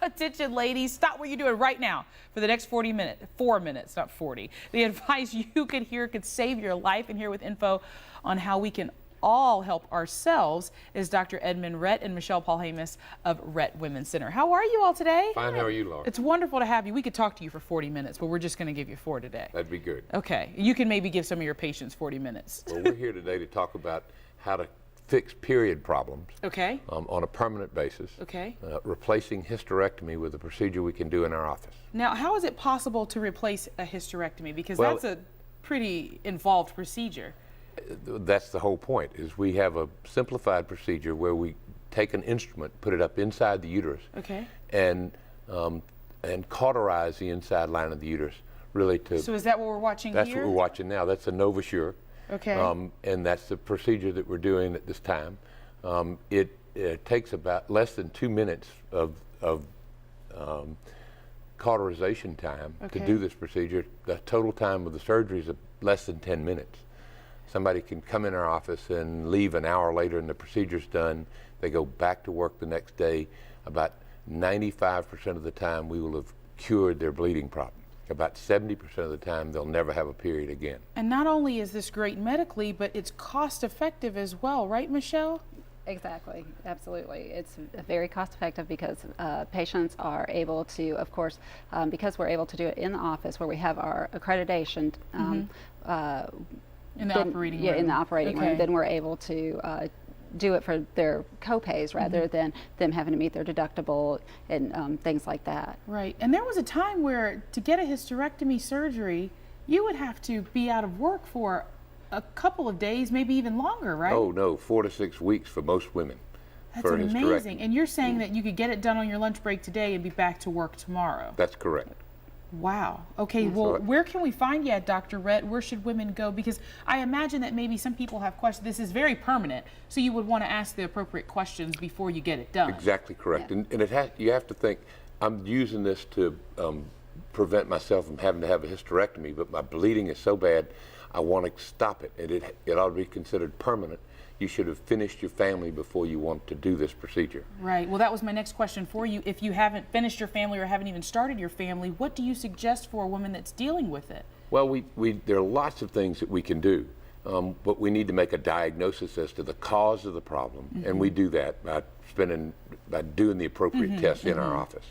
Attention, ladies, stop what you're doing right now for the next 4 minutes, not 40. The advice you could hear could save your life, and here with info on how we can all help ourselves is Dr. Edmund Rhett and Michelle Paul-Hamus of Rhett Women's Center. How are you all today? Fine, how are you, Laura? It's wonderful to have you. We could talk to you for 40 minutes, but we're just going to give you 4 today. That'd be good. Okay, you can maybe give some of your patients 40 minutes. Well, we're here today to talk about how to fix period problems Okay. On a permanent basis. Okay. Replacing hysterectomy with a procedure we can do in our office. Now, how is it possible to replace a hysterectomy? Because Well, that's a pretty involved procedure. That's the whole point, is we have a simplified procedure where we take an instrument, put it up inside the uterus, Okay. and cauterize the inside line of the uterus, really to... So is that what we're watching That's here? what we're watching now. That's a NovaSure. Okay. And that's the procedure that we're doing at this time. It takes about less than 2 minutes of cauterization time to do this procedure. The total time of the surgery is less than 10 minutes. Somebody can come in our office and leave an hour later and the procedure's done. They go back to work the next day. About 95% of the time we will have cured their bleeding problem. About 70% of the time they'll never have a period again. And not only is this great medically, but it's cost effective as well, right, Michelle? Exactly, absolutely. It's very cost effective because patients are able to, of course, because we're able to do it in the office where we have our accreditation. In the operating room. Yeah, in the operating room. Then we're able to do it for their co-pays rather than them having to meet their deductible and things like that. Right. And there was a time where to get a hysterectomy surgery, you would have to be out of work for a couple of days, maybe even longer, right? Oh no, 4 to 6 weeks for most women. That's amazing. And you're saying that you could get it done on your lunch break today and be back to work tomorrow. That's correct. Wow. Okay, well, where can we find you at, Dr. Rhett? Where should women go? Because I imagine that maybe some people have questions. This is very permanent, so you would want to ask the appropriate questions before you get it done. Exactly correct. Yeah. And you have to think, I'm using this to prevent myself from having to have a hysterectomy, but my bleeding is so bad, I want to stop it. It ought to be considered permanent. You should have finished your family before you want to do this procedure. Right. Well, that was my next question for you. If you haven't finished your family or haven't even started your family, what do you suggest for a woman that's dealing with it? Well, there are lots of things that we can do, but we need to make a diagnosis as to the cause of the problem, and we do that by doing the appropriate tests in our office.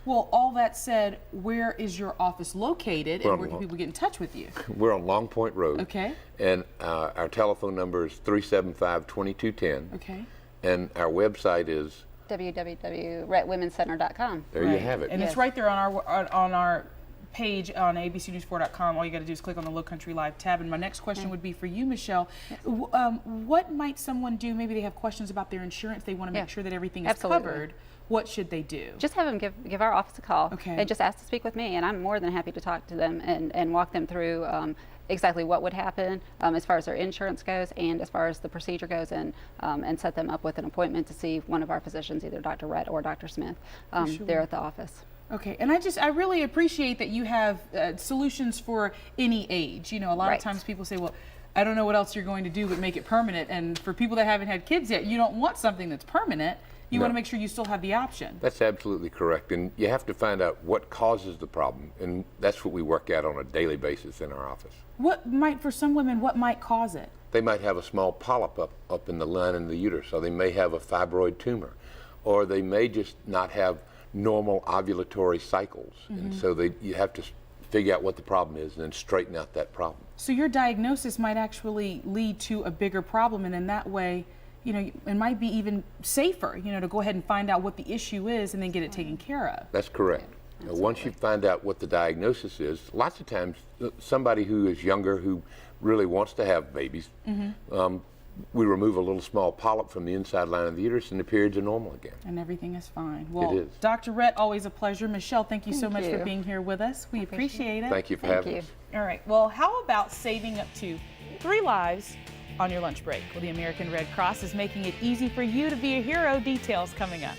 Well, all that said, where is your office located, and where can people get in touch with you? We're on Long Point Road. Okay. And our telephone number is 375-2210. Okay. And our website is www.rhettwomencenter.com. There you have it. And it's right there on our page on abcnews4.com. All you got to do is click on the Low Country Live tab. And my next question would be for you, Michelle. Yes. What might someone do? Maybe they have questions about their insurance. They want to make sure that everything is covered. What should they do? Just have them give our office a call and just ask to speak with me, and I'm more than happy to talk to them and walk them through exactly what would happen as far as their insurance goes and as far as the procedure goes, and set them up with an appointment to see one of our physicians, either Dr. Rhett or Dr. Smith, there at the office. Okay, and I really appreciate that you have solutions for any age. You know, a lot of times people say, well, I don't know what else you're going to do but make it permanent, and for people that haven't had kids yet, you don't want something that's permanent. You want to make sure you still have the option. That's absolutely correct. And you have to find out what causes the problem. And that's what we work at on a daily basis in our office. For some women, what might cause it? They might have a small polyp up in the lining of the uterus, or they may have a fibroid tumor, or they may just not have normal ovulatory cycles. And so you have to figure out what the problem is and then straighten out that problem. So your diagnosis might actually lead to a bigger problem, and in that way, you know, it might be even safer, you know, to go ahead and find out what the issue is and then get it taken care of. That's correct. Once you find out what the diagnosis is, lots of times somebody who is younger who really wants to have babies, we remove a little small polyp from the inside line of the uterus and the periods are normal again. And everything is fine. Well, it is. Dr. Rhett, always a pleasure. Michelle, thank you so much for being here with us. We appreciate it. Thank you for having us. All right. Well, how about saving up to 3 lives on your lunch break? Well, the American Red Cross is making it easy for you to be a hero. Details coming up.